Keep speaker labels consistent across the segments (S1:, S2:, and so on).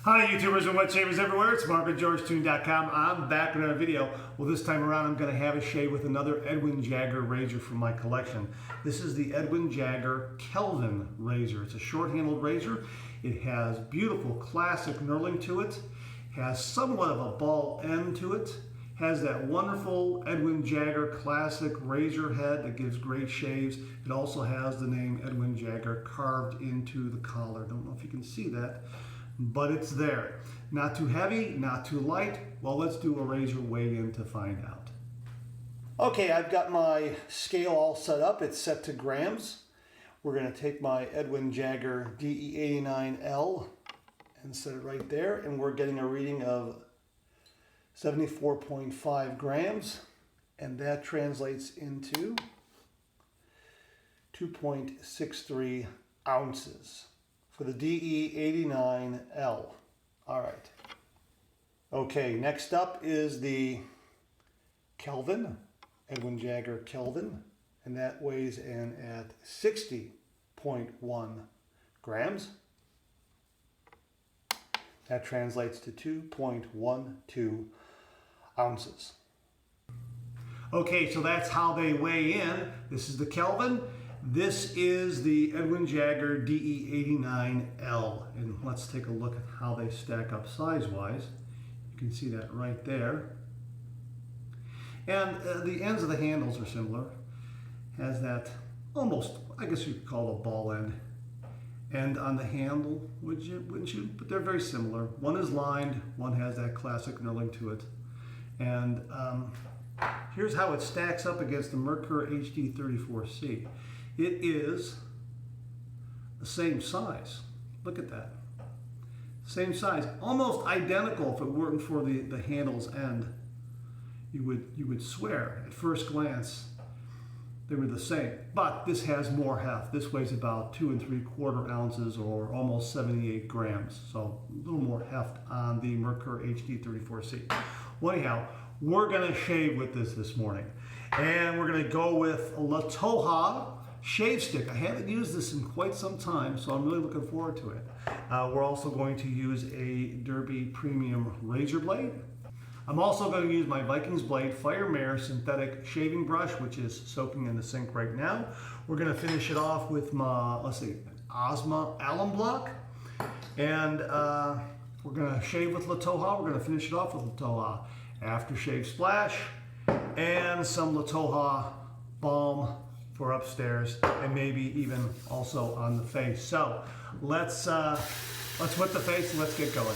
S1: Hi YouTubers and wet shavers everywhere, it's MarkandGeorgeTune.com. I'm back with another video. Well, this time around I'm going to have a shave with another Edwin Jagger razor from my collection. This is the Edwin Jagger Kelvin razor. It's a short-handled razor. It has beautiful classic knurling to it, has somewhat of a ball end to it, has that wonderful Edwin Jagger classic razor head that gives great shaves. It also has the name Edwin Jagger carved into the collar. Don't know if you can see that, but it's there. Not too heavy, not too light. Well, let's do a razor weigh-in to find out. Okay, I've got my scale all set up. It's set to grams. We're going to take my Edwin Jagger DE89L and set it right there, and we're getting a reading of 74.5 grams, and that translates into 2.63 ounces for the DE89L. All right. Okay, next up is the Kelvin, Edwin Jagger Kelvin, and that weighs in at 60.1 grams. That translates to 2.12 ounces. Okay, so that's how they weigh in. This is the Kelvin. This is the Edwin Jagger DE89L. And let's take a look at how they stack up size-wise. You can see that right there. And the ends of the handles are similar. Has that almost, I guess you could call it a ball end. And on the handle, wouldn't you? But they're very similar. One is lined, one has that classic knurling to it. And here's how it stacks up against the Merkur HD34C. It is the same size. Look at that. Same size, almost identical. If it weren't for the handle's end, you would swear at first glance they were the same, but this has more heft. This weighs about 2 3/4 ounces or almost 78 grams. So a little more heft on the Merkur HD34C. Well, anyhow, we're gonna shave with this morning. And we're gonna go with a La Toja shave stick. I haven't used this in quite some time, so I'm really looking forward to it. We're also going to use a Derby Premium razor blade. I'm also going to use my Vikings blade Fire Mare synthetic shaving brush, which is soaking in the sink right now. We're going to finish it off with my, Osma alum block. And we're going to shave with La Toja. We're going to finish it off with La Toja Aftershave Splash and some La Toja balm for upstairs, and maybe even also on the face. So let's wet the face and let's get going.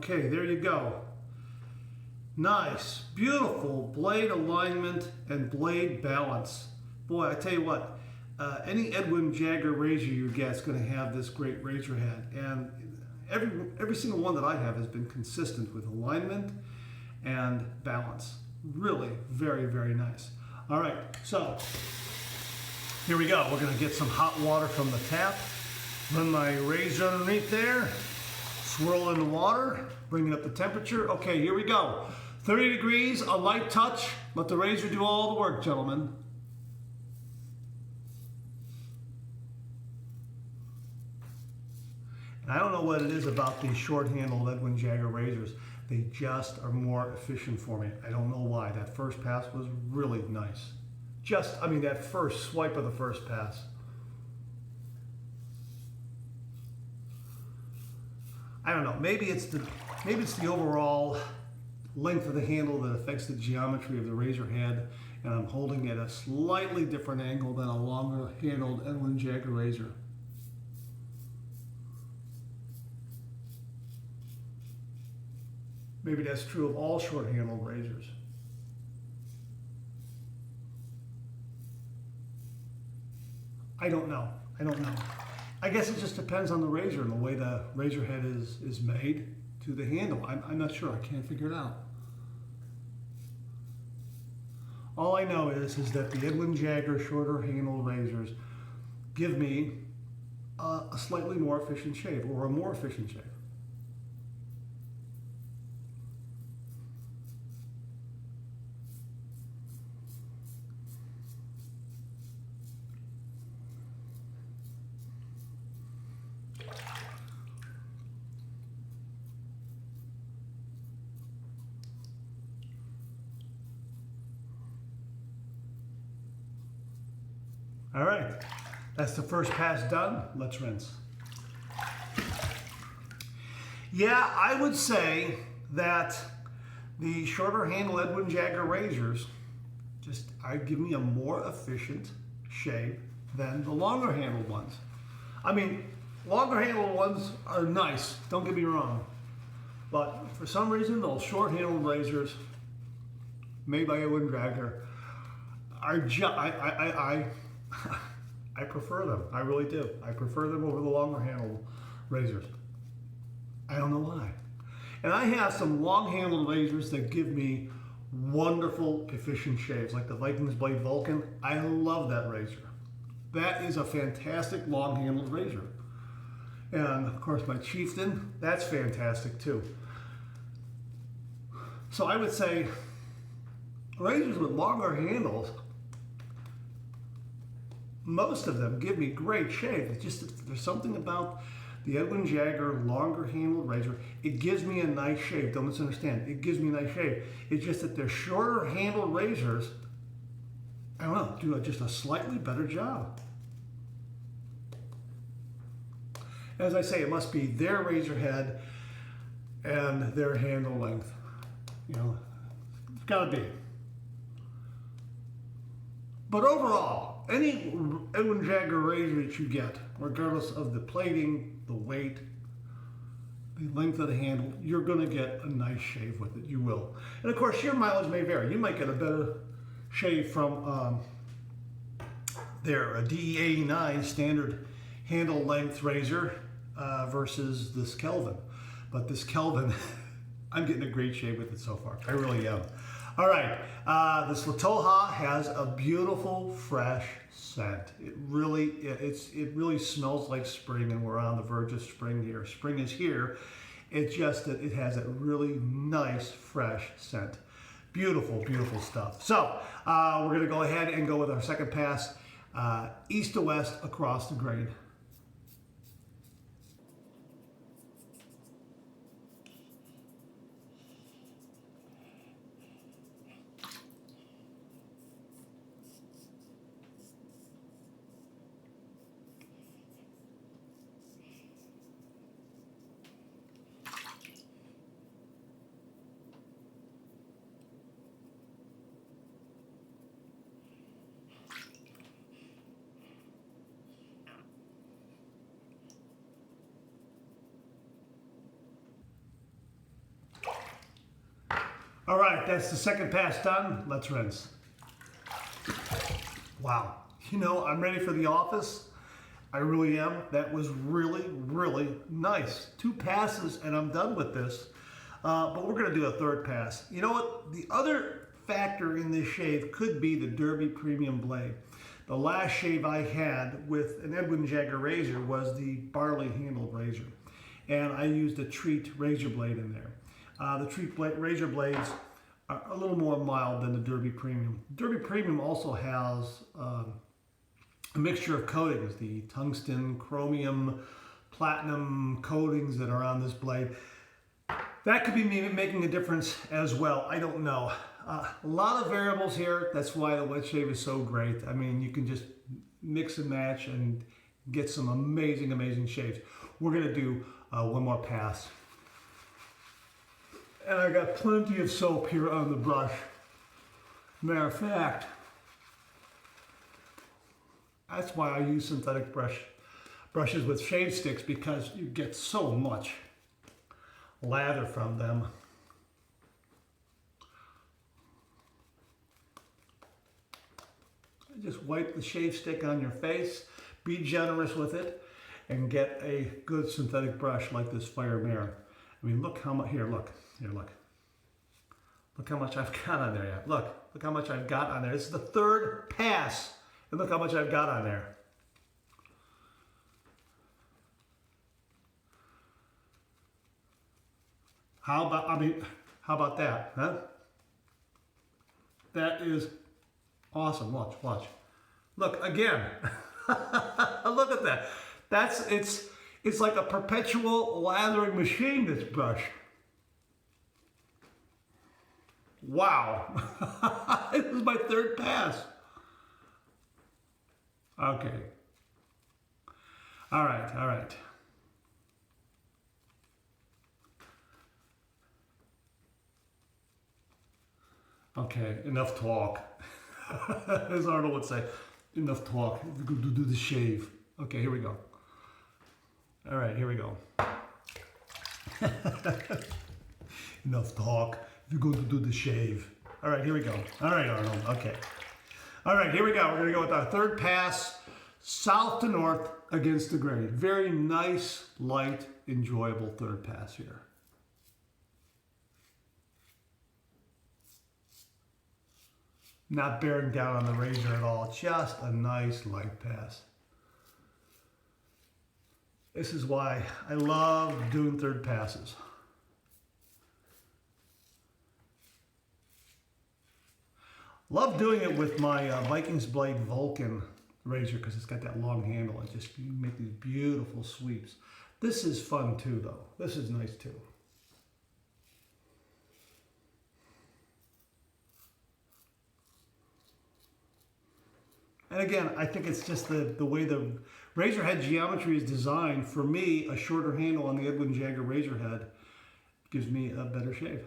S1: Okay, there you go. Nice, beautiful blade alignment and blade balance. Boy, I tell you what, any Edwin Jagger razor you get is going to have this great razor head. And every single one that I have has been consistent with alignment and balance. Really very, very nice. All right, so here we go. We're going to get some hot water from the tap. Run my razor underneath there. Swirl in the water, bringing up the temperature. Okay, here we go. 30 degrees, a light touch. Let the razor do all the work, gentlemen. And I don't know what it is about these short-handled Edwin Jagger razors. They just are more efficient for me. I don't know why. That first pass was really nice. Just, I mean, that first swipe of the first pass. I don't know, maybe it's the overall length of the handle that affects the geometry of the razor head, and I'm holding it at a slightly different angle than a longer handled Edwin Jagger razor. Maybe that's true of all short handled razors. I don't know. I guess it just depends on the razor and the way the razor head is made to the handle. I'm not sure. I can't figure it out. All I know is that the Edwin Jagger shorter handled razors give me a slightly more efficient shave, or a more efficient shave. All right, that's the first pass done. Let's rinse. Yeah, I would say that the shorter handle Edwin Jagger razors give me a more efficient shave than the longer handled ones. I mean, longer handled ones are nice, don't get me wrong. But for some reason, those short handled razors made by Edwin Jagger are I prefer them. I really do. I prefer them over the longer handled razors. I don't know why. And I have some long handled razors that give me wonderful, efficient shaves, like the Vikings blade Vulcan. I love that razor. That is a fantastic long handled razor. And of course my Chieftain, that's fantastic too. So I would say razors with longer handles, most of them give me great shave. It's just, there's something about the Edwin Jagger longer handled razor. It gives me a nice shave. Don't misunderstand. It gives me a nice shave. It's just that their shorter handled razors, I don't know, do just a slightly better job. As I say, it must be their razor head and their handle length. You know, it's got to be. But overall, any Edwin Jagger razor that you get, regardless of the plating, the weight, the length of the handle, you're going to get a nice shave with it. You will. And of course, your mileage may vary. You might get a better shave from their DE89 standard handle length razor versus this Kelvin. But this Kelvin, I'm getting a great shave with it so far. I really am. All right, this Latoha has a beautiful, fresh scent. It really smells like spring, and we're on the verge of spring here. Spring is here. It's just that it has a really nice, fresh scent. Beautiful, beautiful stuff. So we're going to go ahead and go with our second pass, east to west across the grain. All right, that's the second pass done. Let's rinse. Wow, you know, I'm ready for the office. I really am. That was really, really nice. 2 passes and I'm done with this. But we're gonna do a third pass. You know what? The other factor in this shave could be the Derby Premium Blade. The last shave I had with an Edwin Jagger razor was the barley handled razor. And I used a Treat razor blade in there. The Treat razor blades are a little more mild than the Derby Premium. Derby Premium also has a mixture of coatings, the tungsten, chromium, platinum coatings that are on this blade. That could be making a difference as well. I don't know. A lot of variables here. That's why the wet shave is so great. I mean, you can just mix and match and get some amazing, amazing shaves. We're going to do one more pass. And I got plenty of soap here on the brush. Matter of fact, that's why I use synthetic brushes with shave sticks, because you get so much lather from them. Just wipe the shave stick on your face, be generous with it, and get a good synthetic brush like this Fire Mirror. I mean, look how much, here, look. Look how much I've got on there yet. Look how much I've got on there. This is the third pass, and look how much I've got on there. How about that, huh? That is awesome. Watch. Look again. Look at that. It's like a perpetual lathering machine, this brush. Wow. This is my third pass. Okay. All right. Okay, enough talk. As Arnold would say, enough talk. We're going to do the shave. Okay, here we go. All right, here we go. Enough talk. You're going to do the shave. All right, here we go. All right, Arnold. Okay. All right, here we go. We're going to go with our third pass, south to north against the grain. Very nice, light, enjoyable third pass here. Not bearing down on the razor at all. Just a nice light pass. This is why I love doing third passes. Love doing it with my Vikings blade Vulcan razor, because it's got that long handle. It just, you make these beautiful sweeps. This is fun too, though. This is nice too. And again, I think it's just the way the razor head geometry is designed. For me, a shorter handle on the Edwin Jagger razor head gives me a better shave.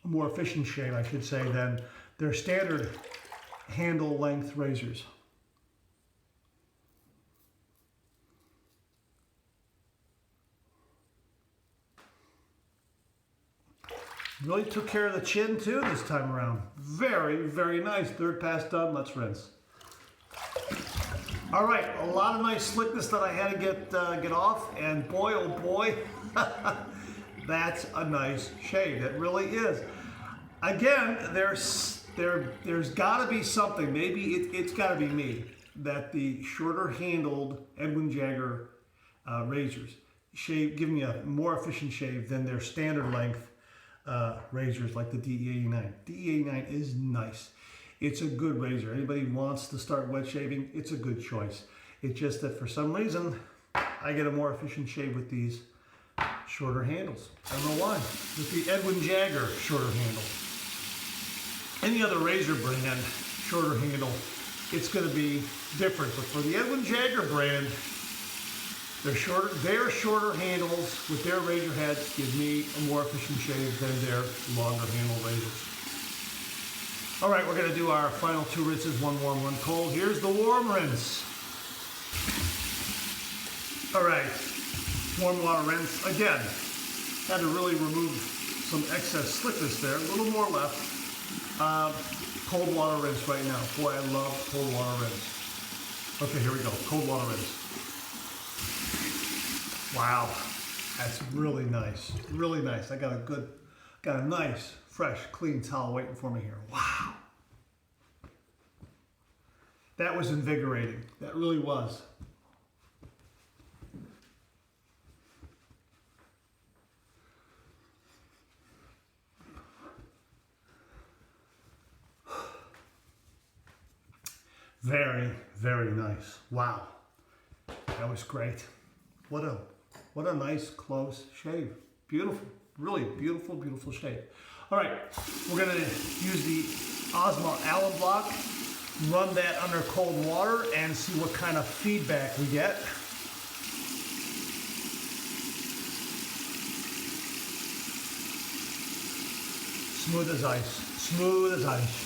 S1: A more efficient shave, I should say, than their standard handle length razors. Really took care of the chin too this time around. Very, very nice. Third pass done. Let's rinse. All right, a lot of nice slickness that I had to get off, and boy, oh boy, that's a nice shave. It really is. Again, there's got to be something. Maybe it's got to be me, that the shorter handled Edwin Jagger razors give me a more efficient shave than their standard length razors like the DE89. DE89 is nice. It's a good razor. Anybody who wants to start wet shaving, it's a good choice. It's just that for some reason, I get a more efficient shave with these shorter handles. I don't know why. With the Edwin Jagger shorter handle. Any other razor brand, shorter handle, it's going to be different. But for the Edwin Jagger brand, their shorter handles with their razor heads give me a more efficient shave than their longer handle razors. All right, we're going to do our final two rinses, one warm, one cold. Here's the warm rinse. All right, warm water rinse. Again, had to really remove some excess slickness there. A little more left. Cold water rinse right now. Boy, I love cold water rinse. Okay, here we go. Cold water rinse. Wow, that's really nice. Really nice. I got a nice, fresh, clean towel waiting for me here. Wow. That was invigorating. That really was. Very, very nice. Wow. That was great. What a nice close shave. Beautiful, really beautiful, beautiful shave. All right, we're gonna use the Osmo Allen block, run that under cold water and see what kind of feedback we get. Smooth as ice, smooth as ice.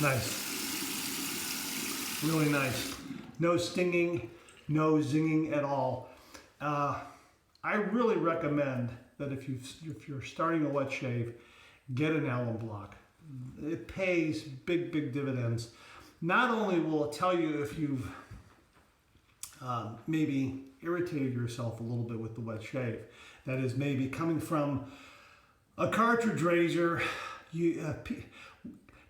S1: Nice, really nice. No stinging, no zinging at all. I really recommend that if you're starting a wet shave, get an Allen block. It pays big dividends. Not only will it tell you if you've maybe irritated yourself a little bit with the wet shave, that is maybe coming from a cartridge razor.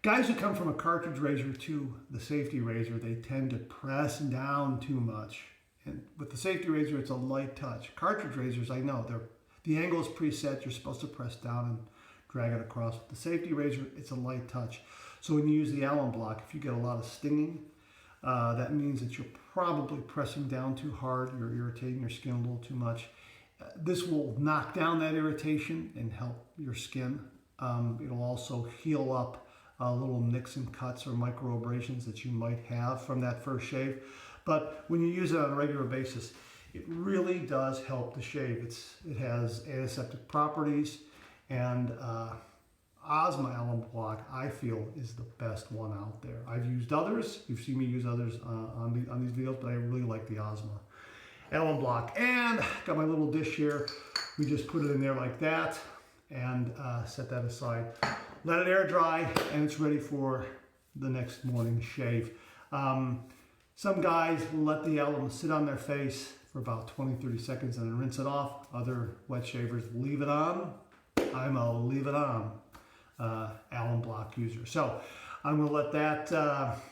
S1: Guys who come from a cartridge razor to the safety razor, they tend to press down too much. And with the safety razor, it's a light touch. Cartridge razors, I know, the angle is preset. You're supposed to press down and drag it across. With the safety razor, it's a light touch. So when you use the Allen block, if you get a lot of stinging, that means that you're probably pressing down too hard. You're irritating your skin a little too much. This will knock down that irritation and help your skin. It'll also heal up little nicks and cuts or microabrasions that you might have from that first shave. But when you use it on a regular basis, it really does help the shave. It has antiseptic properties, and Osmo Allen block, I feel, is the best one out there. I've used others. You've seen me use others on these videos, but I really like the Osmo Allen block. And got my little dish here. We just put it in there like that and set that aside. Let it air dry, and it's ready for the next morning shave. Some guys will let the Allen sit on their face for about 20-30 seconds and then rinse it off. Other wet shavers leave it on. I'm a leave it on Allen block user. So I'm going to let that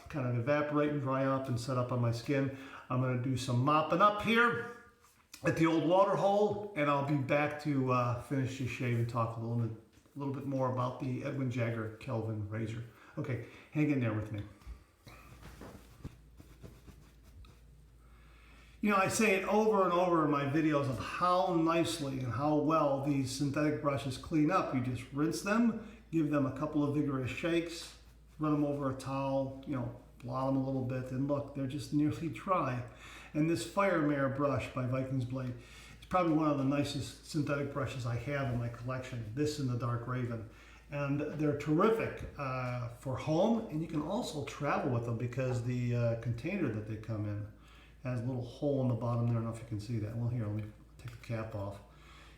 S1: kind of evaporate and dry up and set up on my skin. I'm going to do some mopping up here at the old water hole, and I'll be back to finish this shave and talk a little bit more about the Edwin Jagger Kelvin razor. Okay, hang in there with me. You know, I say it over and over in my videos of how nicely and how well these synthetic brushes clean up. You just rinse them, give them a couple of vigorous shakes, run them over a towel, you know, blot them a little bit, and look, they're just nearly dry. And this Fire Mare brush by Vikings blade is probably one of the nicest synthetic brushes I have in my collection, this and the Dark Raven. And they're terrific for home, and you can also travel with them because the container that they come in has a little hole in the bottom there. I don't know if you can see that. Well, here, let me take the cap off.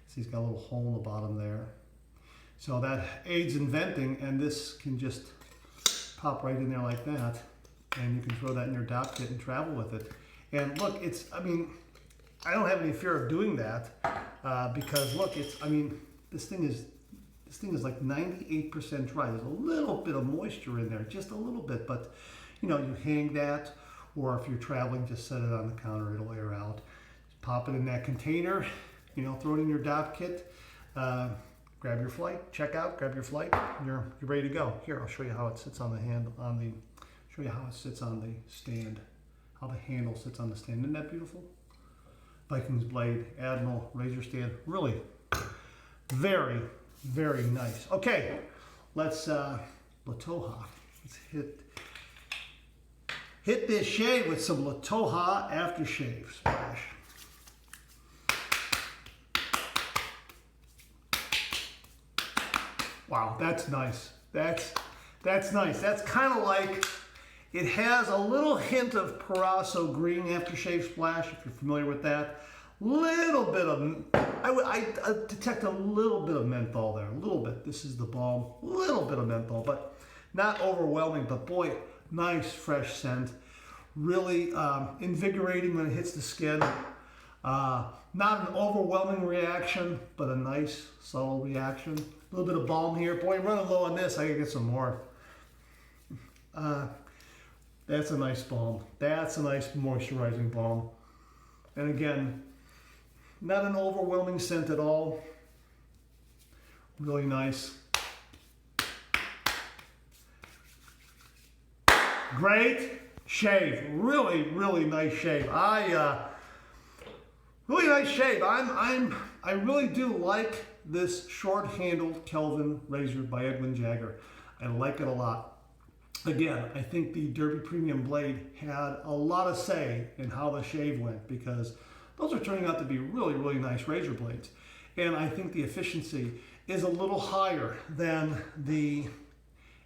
S1: See, it's got a little hole in the bottom there. So that aids in venting, and this can just pop right in there like that. And you can throw that in your dock kit and travel with it. And look, I mean, I don't have any fear of doing that because look, this thing is like 98% dry. There's a little bit of moisture in there, just a little bit, but you know, you hang that, or if you're traveling, just set it on the counter, it'll air out. Just pop it in that container, you know, throw it in your dock kit, grab your flight, check out, grab your flight, you're ready to go. Here, I'll show you how it sits on the show you how it sits on the stand, how the handle sits on the stand. Isn't that beautiful? Vikings blade, Admiral, razor stand, really very, very nice. Okay, let's Latoha. Let's hit this shave with some Latoha Aftershave splash. Wow, that's nice. That's nice. That's kind of like, it has a little hint of Parasso green aftershave splash, if you're familiar with that. Little bit of, I detect a little bit of menthol there, a little bit. This is the balm, a little bit of menthol, but not overwhelming. But boy, nice fresh scent, really invigorating when it hits the skin. Not an overwhelming reaction, but a nice subtle reaction. A little bit of balm here. Boy, I'm running low on this. I gotta get some more. That's a nice balm. That's a nice moisturizing balm. And again, Not an overwhelming scent at all. Really nice. Great shave. Really, really nice shave. Really nice shave. I really do like this short-handled Kelvin razor by Edwin Jagger. I like it a lot. Again, I think the Derby Premium blade had a lot of say in how the shave went, because those are turning out to be really, really nice razor blades. And I think the efficiency is a little higher than the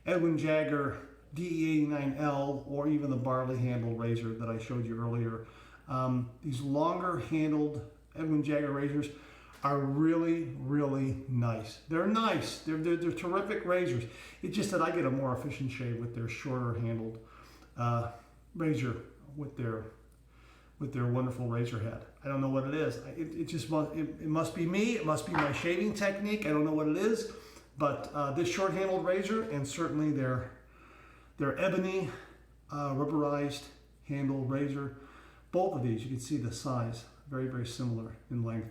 S1: Edwin Jagger DE89L or even the barley handle razor that I showed you earlier. These longer handled Edwin Jagger razors are really, really nice. They're nice. They're terrific razors. It's just that I get a more efficient shave with their shorter handled razor with their wonderful razor head. I don't know what it is. It must be me. It must be my shaving technique. I don't know what it is, but this short handled razor, and certainly their ebony rubberized handle razor, both of these, you can see the size, very, very similar in length.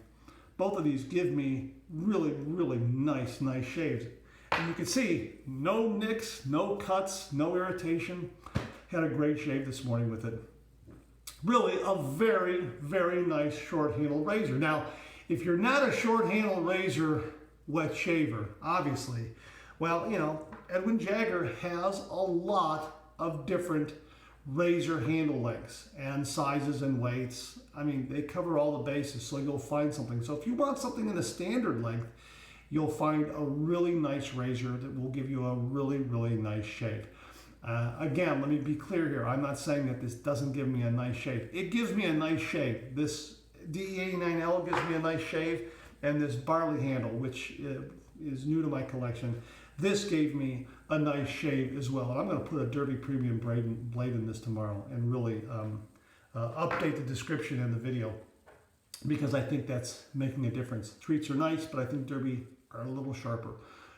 S1: Both of these give me really, really nice shaves. And you can see no nicks, no cuts, no irritation. Had a great shave this morning with it. Really a very, very nice short-handled razor. Now, if you're not a short-handled razor wet shaver, obviously, well, you know, Edwin Jagger has a lot of different razor handle lengths and sizes and weights. I mean, they cover all the bases, so you'll find something. So if you want something in a standard length, you'll find a really nice razor that will give you a really, really nice shave. Again, let me be clear here. I'm not saying that this doesn't give me a nice shave. It gives me a nice shave. This DE89L gives me a nice shave, and this barley handle, which is new to my collection, this gave me a nice shave as well. And I'm going to put a Derby Premium blade in this tomorrow and really update the description in the video, because I think that's making a difference. Treats are nice, but I think Derby are a little sharper.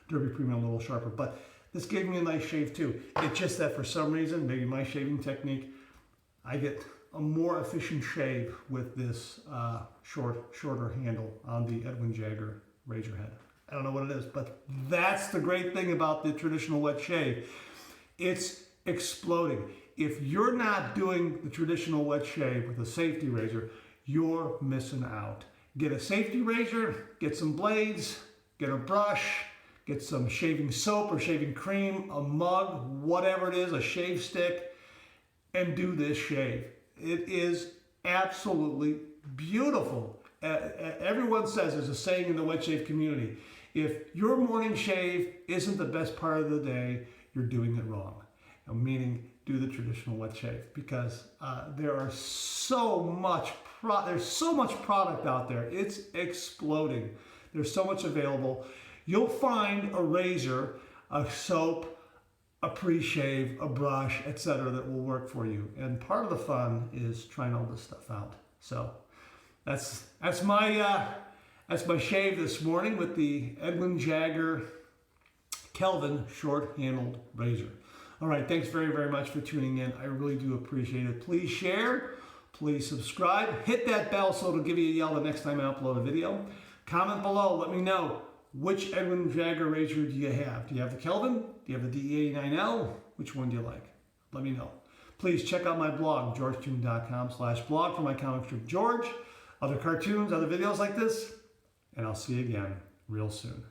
S1: Derby Premium a little sharper. But this gave me a nice shave too. It's just that for some reason, maybe my shaving technique, I get a more efficient shave with this shorter handle on the Edwin Jagger razor head. I don't know what it is, but that's the great thing about the traditional wet shave. It's exploding. If you're not doing the traditional wet shave with a safety razor, you're missing out. Get a safety razor, get some blades, get a brush, get some shaving soap or shaving cream, a mug, whatever it is, a shave stick, and do this shave. It is absolutely beautiful. Everyone says, there's a saying in the wet shave community, if your morning shave isn't the best part of the day, you're doing it wrong. Meaning, do the traditional wet shave, because there's so much product out there. It's exploding. There's so much available. You'll find a razor, a soap, a pre-shave, a brush, etc. that will work for you. And part of the fun is trying all this stuff out. So that's my shave this morning with the Edwin Jagger Kelvin short-handled razor. All right, thanks very, very much for tuning in. I really do appreciate it. Please share, please subscribe, hit that bell so it'll give you a yell the next time I upload a video. Comment below, let me know, which Edwin Jagger razor do you have? Do you have the Kelvin? Do you have the DE89L? Which one do you like? Let me know. Please check out my blog, georgetoon.com/blog for my comic strip George, other cartoons, other videos like this, and I'll see you again real soon.